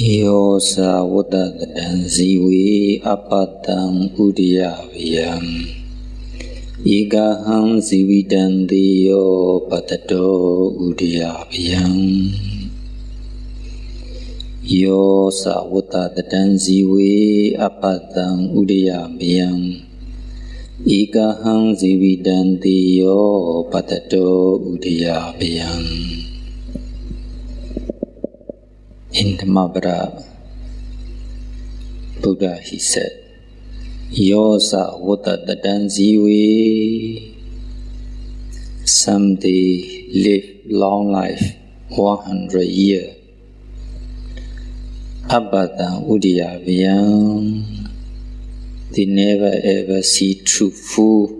Yosa Wadadan Ziwi Apatang Udiyaviyam Igaham Zividan Diyo Patato Udiyaviyam Yosa Wadadan Ziwi Apatang Udiyaviyam Igaham Zividan Diyo Patato Udiyaviyam. In Dhammadipa, Buddha, he said, Yosa Wadadan Ziwi, someday live long life, 100 years. Abhadang Udiyaviyam, they never ever see truthful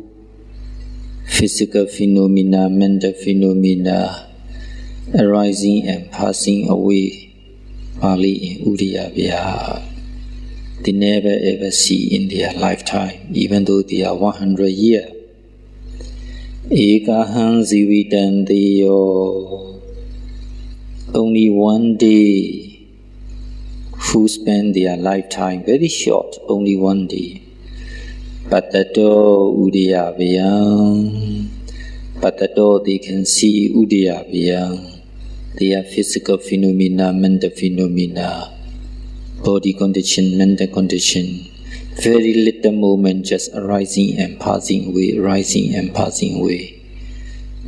physical phenomena, mental phenomena arising and passing away. Pali in Udiyavya, they never ever see in their lifetime, even though they are 100 years. Ekaham Zividan Deyo, only one day, who spend their lifetime very short, only one day. Patato Udiyavya, Patato they can see Udiyavya. They are physical phenomena, mental phenomena, body condition, mental condition. Very little moment just arising and passing away, rising and passing away.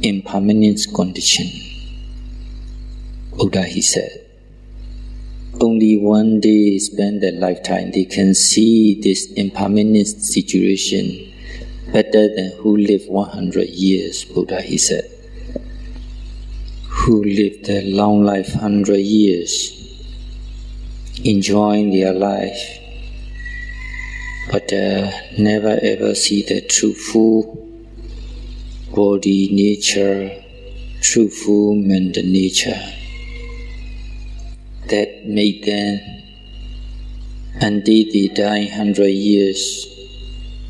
Impermanent condition. Buddha, he said, only one day spend their lifetime, they can see this impermanent situation better than who live 100 years, Buddha, he said. Who lived a long life, 100 years, enjoying their life, but never ever see the truthful body nature, truthful mental nature. That made them, until they die 100 years,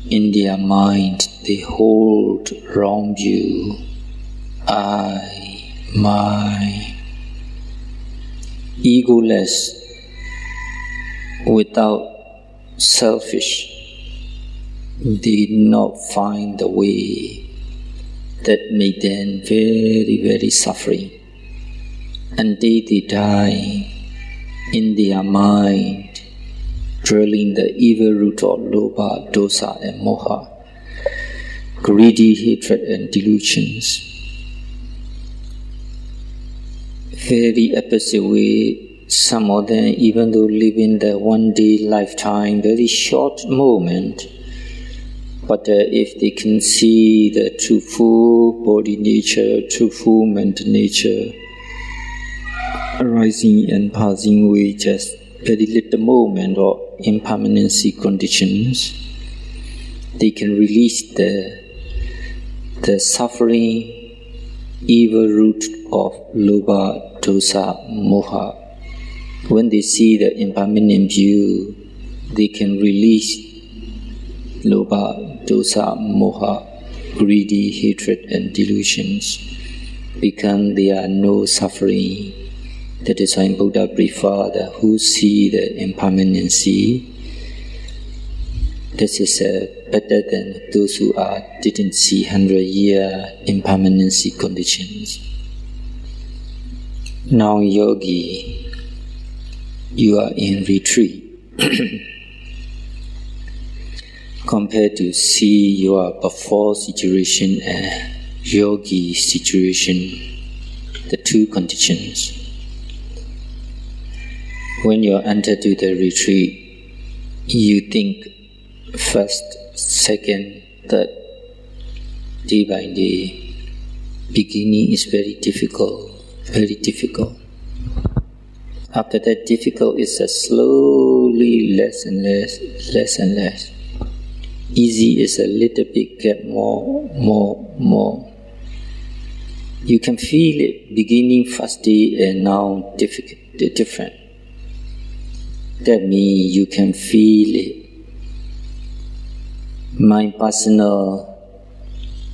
in their mind they hold wrong view. My egoless, without selfish, did not find the way. That made them very, very suffering. Until they die in their mind, drilling the evil root of lobha, dosa and moha, greedy hatred and delusions. Very opposite way, some of them, even though living the one day lifetime, very short moment, but if they can see the truthful body nature, truthful mental nature, arising and passing away, just very little moment of impermanency conditions, they can release the suffering, evil root of lobha, dosa, moha. When they see the impermanent view, they can release lobha, dosa, moha, greedy, hatred and delusions, because there are no suffering. That is why Buddha prefer the who see the impermanency. This is better than those who didn't see 100-year impermanency conditions. Now, yogi, you are in retreat. Compared to see your before situation and yogi situation, the two conditions. When you enter to the retreat, you think first, second, third, day by day. Beginning is very difficult, very difficult. After that, difficult is slowly less and less, less and less. Easy is a little bit, get more. You can feel it beginning first day and now different. That means you can feel it. My personal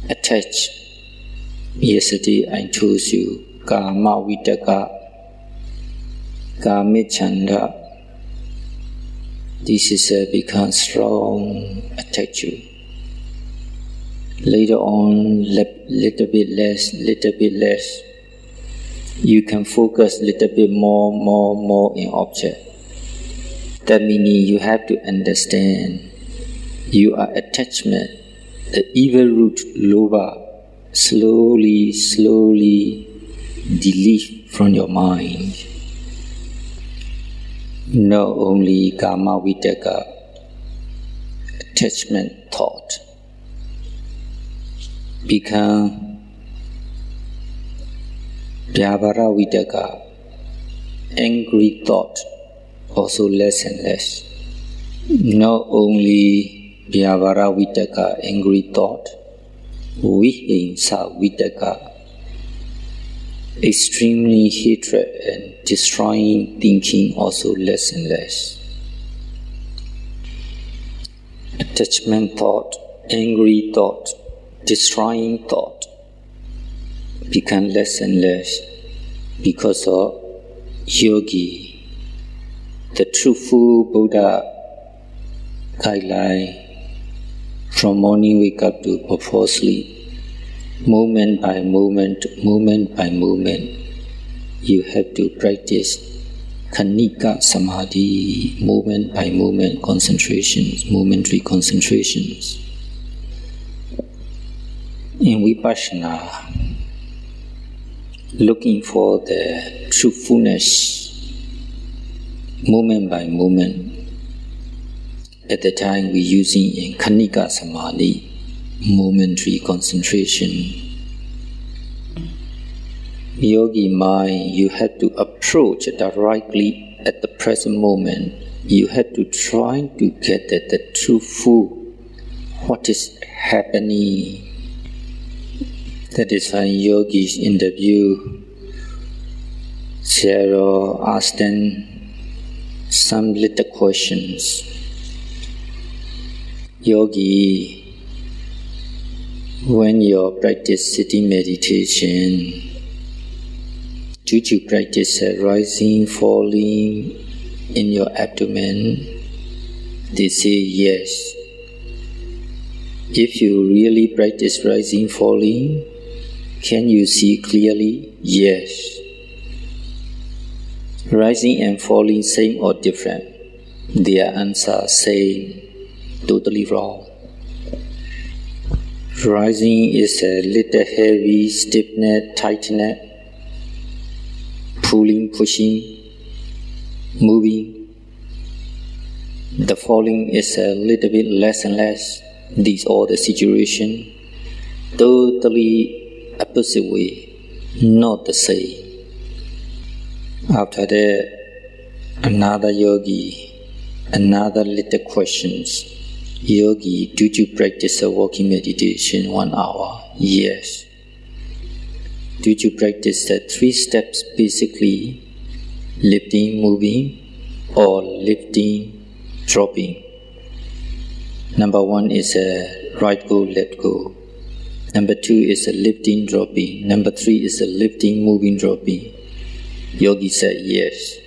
attached. Yesterday I told you, Kama Vitaka, Kame Chanda, This is become strong attachment. Later on, little bit less, you can focus little bit more in object. That meaning you have to understand you are attachment, the evil root, lobha, slowly delete from your mind. Not only kama vitaka, attachment thought, become vyavara vitaka, angry thought, also less and less. Not only vyavara vitaka, angry thought, vihimsa vitaka, extremely hatred and destroying thinking, also less and less. Attachment thought, angry thought, destroying thought become less and less because of yogi, the truthful Buddha guideline from morning wake up to before sleep. Moment by moment, you have to practice Khanika Samadhi, moment by moment concentrations, momentary concentrations. In Vipassana, looking for the truthfulness, moment by moment. At the time we're using in Khanika Samadhi, momentary concentration. Yogi mind, you have to approach directly at the present moment. You have to try to get at the truthful, what is happening. That is why yogis interview Sarah asked them some little questions. Yogi, when you practice sitting meditation, do you practice rising, falling in your abdomen? They say yes. If you really practice rising, falling, can you see clearly? Yes. Rising and falling, same or different? Their answer same, totally wrong. Rising is a little heavy, stiffness, tightness, pulling, pushing, moving. The falling is a little bit less and less. These are the situation. Totally opposite way, not the same. After that, another yogi, another little questions. Yogi, do you practice a walking meditation 1 hour? Yes. Do you practice the 3 steps basically? Lifting, moving, or lifting, dropping? Number 1 is a right go, left go. Number 2 is a lifting, dropping. Number 3 is a lifting, moving, dropping. Yogi said yes.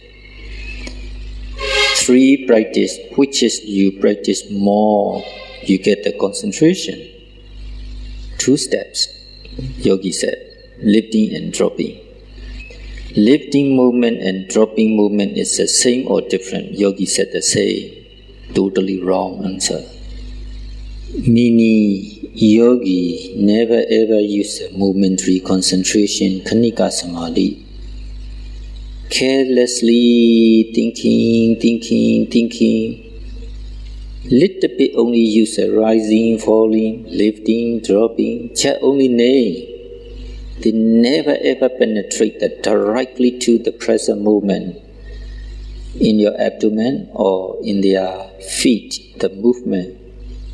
3 practice, which is you practice more, you get the concentration. 2 steps, Yogi said, lifting and dropping. Lifting movement and dropping movement is the same or different? Yogi said the same. Totally wrong answer. Meaning, yogi never ever use a momentary concentration, Khanika Samadhi. Carelessly thinking. Little bit only use a rising, falling, lifting, dropping, just only name. They never ever penetrate directly to the present moment in your abdomen or in their feet, the movement.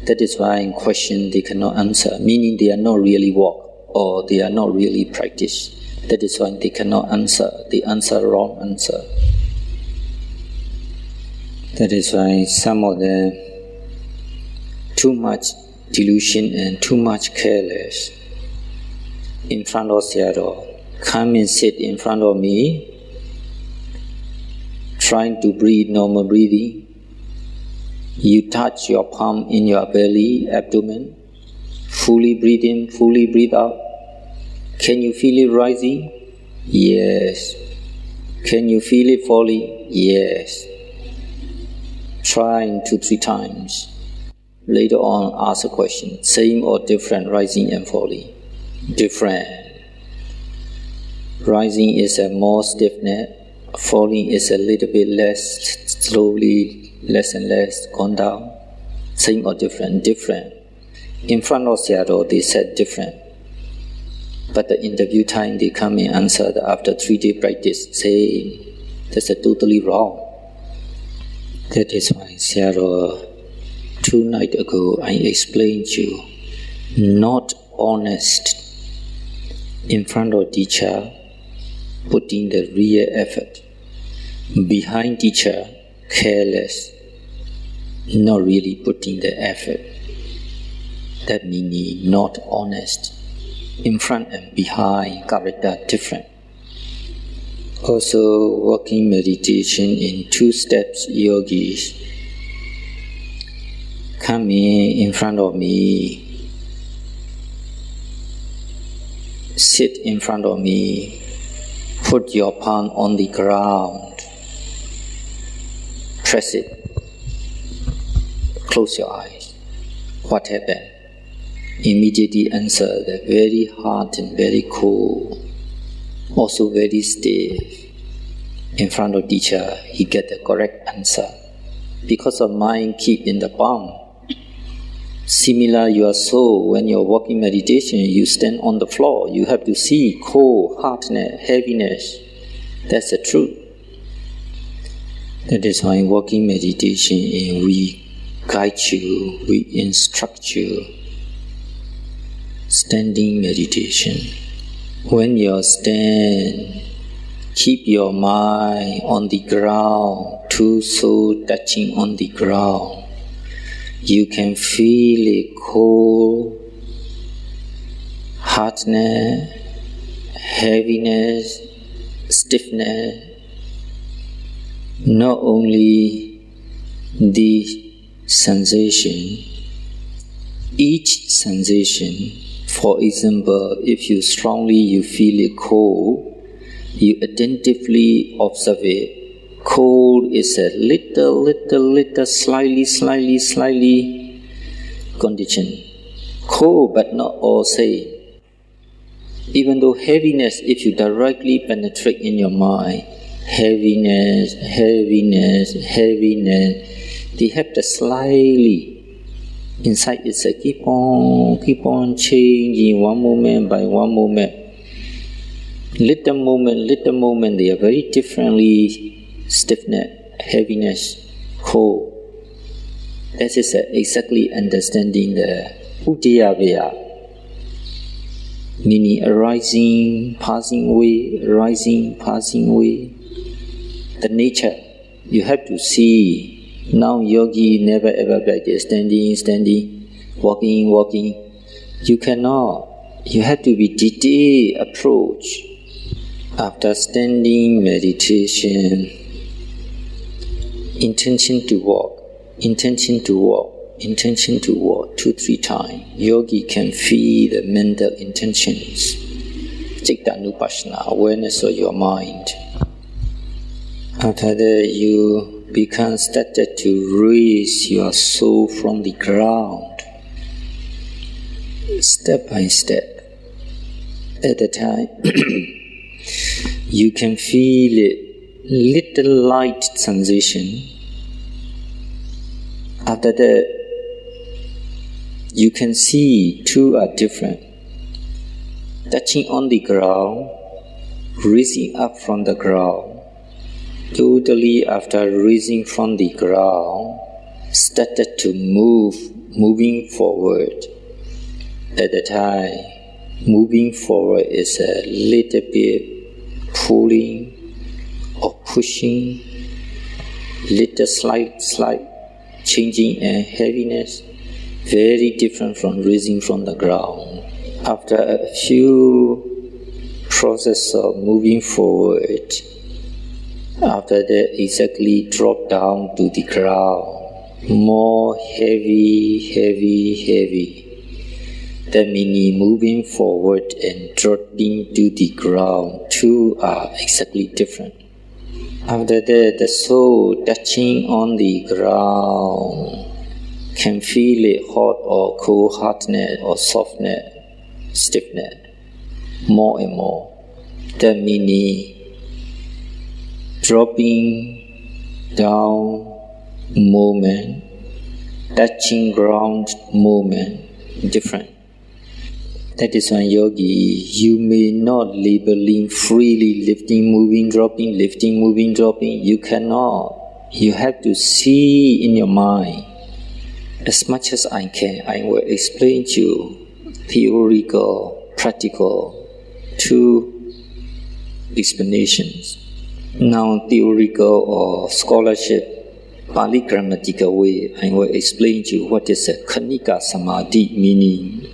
That is why in question they cannot answer, meaning they are not really walk or they are not really practice. That is why they cannot answer. They answer wrong answer. That is why some of them too much delusion and too much careless. In front of Sayadaw, come and sit in front of me, trying to breathe normal breathing. You touch your palm in your belly, abdomen. Fully breathe in, fully breathe out. Can you feel it rising? Yes. Can you feel it falling? Yes. Try 2-3 times. Later on, ask a question. Same or different, rising and falling? Different. Rising is a more stiffness. Falling is a little bit less, slowly, less and less, gone down. Same or different? Different. In front of Seattle, they said different. But the interview time, they come and answer after 3-day practice, same. That's totally wrong. That is why Seattle, 2 nights ago, I explained to you, not honest in front of teacher, putting the real effort. Behind teacher, careless, not really putting the effort. That means not honest. In front and behind, character different. Also, walking meditation in 2 steps, yogis. Come in front of me. Sit in front of me. Put your palm on the ground. Press it. Close your eyes. What happened? Immediately answer that very hot and very cold. Also very stiff. In front of teacher, he get the correct answer. Because of mind keep in the palm. Similar your soul, when you're walking meditation, you stand on the floor. You have to see cold, hardness, heaviness. That's the truth. That is why walking meditation, we guide you, we instruct you. Standing meditation. When you stand, keep your mind on the ground, 2 souls touching on the ground. You can feel it cold, hardness, heaviness, stiffness. Not only the sensation, each sensation. For example, if you strongly feel it cold, you attentively observe it. Cold is a little, slightly condition. Cold but not all same. Even though heaviness, if you directly penetrate in your mind, heaviness, they have the slightly. Inside it's a keep on changing one moment by one moment. Little moment, they are very differently stiffness, heaviness, cold. That is exactly understanding the Udiyavaya, meaning arising, passing away, arising, passing away. The nature, you have to see. Now yogi never ever practice standing, walking. You cannot. You have to be detailed approach. After standing meditation, intention to walk, 2-3 times. Yogi can feel the mental intentions. Citta-nupassana, awareness of your mind. After that, you become started to raise your soul from the ground, step by step. At the time, you can feel it, little light sensation. After that, you can see 2 are different. Touching on the ground, raising up from the ground. Totally after raising from the ground, started to moving forward. At the time, moving forward is a little bit pulling or pushing, little slight changing and heaviness, very different from raising from the ground. After a few process of moving forward, after that exactly drop down to the ground. more heavy, heavy, heavy. That meaning moving forward and dropping to the ground. Two are exactly different. After that, the soul touching on the ground can feel it hot or cold, hardness or softness, stiffness, more and more. That meaning dropping down movement, touching ground movement, different. That is why yogi, you may not labeling freely lifting, moving, dropping, lifting, moving, dropping. You cannot. You have to see in your mind. As much as I can, I will explain to you theoretical, practical, two explanations. Now, theoretical or scholarship, Pali grammatical way, I will explain to you what is a Khanika Samadhi meaning.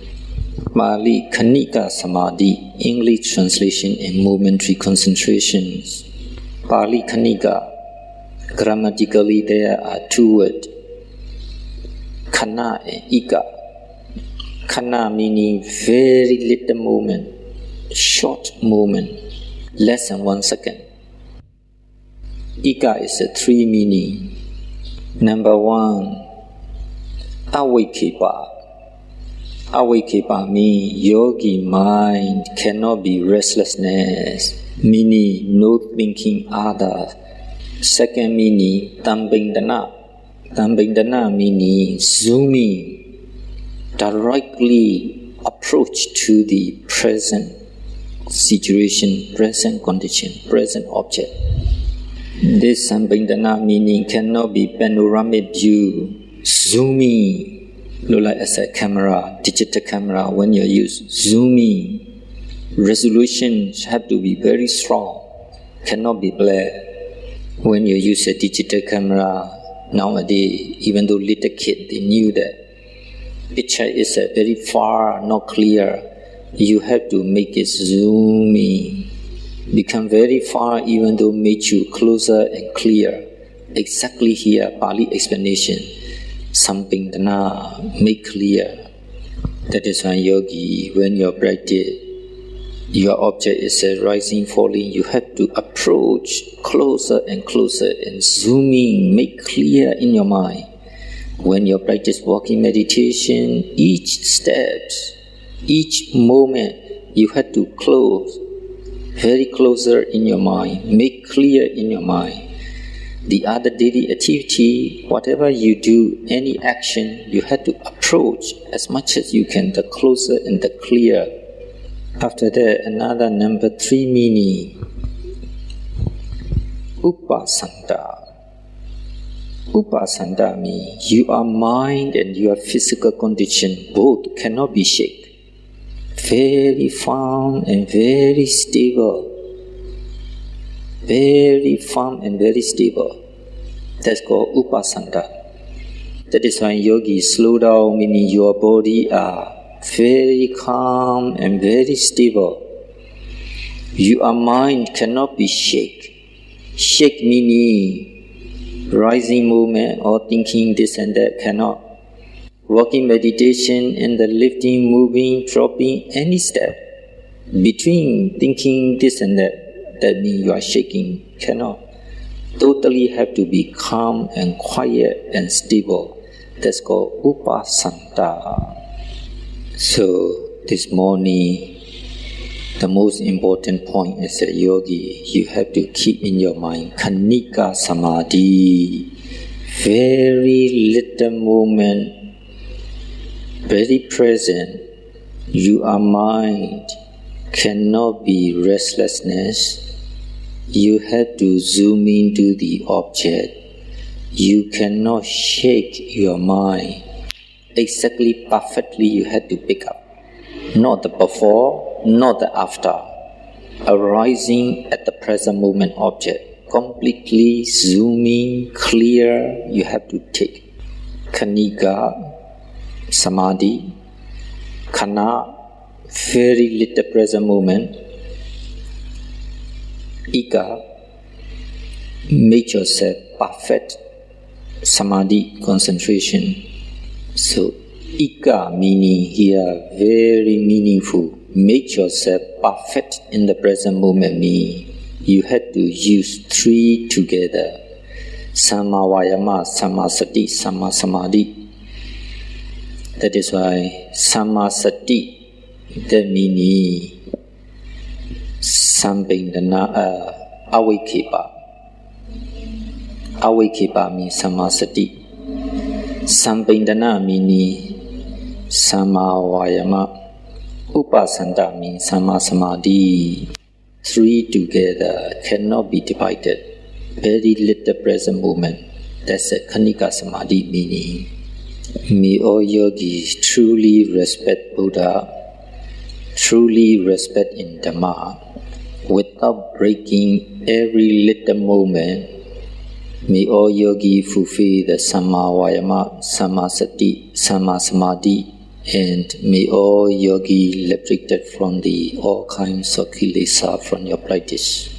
Pali Khanika Samadhi, English translation and momentary concentrations. Pali Khanika, grammatically there are two words, Khana and Ika. Khana meaning very little moment, short moment, less than 1 second. Ika is a three meaning. Number one, Awakepa. Awakepa means yogi mind cannot be restlessness, meaning no thinking other. Second meaning, Tambindana. Tambindana meaning zooming, directly approach to the present situation, present condition, present object. This Tambindana meaning cannot be panoramic view, zooming, look like as a camera, digital camera when you use zooming. Resolutions have to be very strong, cannot be blurred. When you use a digital camera, nowadays, even though little kid, they knew that picture is very far, not clear. You have to make it zooming, become very far, even though make you closer and clear. Exactly here, Pali explanation. Sampindana, make clear. That is why yogi, when you practice, your object is rising, falling, you have to approach closer and closer and zooming, make clear in your mind. When you practice walking meditation, each step, each moment, you have to close, very closer in your mind, make clear in your mind. The other daily activity, whatever you do, any action, you have to approach as much as you can, the closer and the clear. After that, another number three meaning, Upasanta. Upasanta means your mind and your physical condition both cannot be shaken. Very firm and very stable. Very firm and very stable. That's called Upasanta. That is why yogis slow down, meaning your body are very calm and very stable. Your mind cannot be shaken. Shake meaning rising movement or thinking this and that cannot. Walking meditation and the lifting, moving, dropping, any step between thinking this and that, that means you are shaking, cannot. Totally have to be calm and quiet and stable. That's called Upasanta. So this morning, the most important point is that yogi, you have to keep in your mind Khanika Samadhi. Very little moment, very present. Your mind cannot be restlessness. You have to zoom into the object. You cannot shake your mind. Exactly, perfectly, you have to pick up. Not the before, not the after. Arising at the present moment object. Completely zooming, clear, you have to take. Khanika, Samadhi, Khana, very little present moment. Ika, make yourself perfect samadhi, concentration. So, ika meaning here very meaningful. Make yourself perfect in the present moment. You had to use three together. Samma vayama, samma sati, samma samadhi. That is why samma sati, that meaning sampindana avikipa. Avikipa means samma sati. Sampindana meaning samma vayama. Upasanta means samma samadhi. Three together cannot be divided. Very little present moment. That's a Khanika Samadhi meaning. May all yogis truly respect Buddha, truly respect in Dhamma, without breaking every little moment. May all yogis fulfill the Samma Vayama, Samma Sati, Samma Samadhi, and may all yogi liberated from all kinds of kilesa from your practice.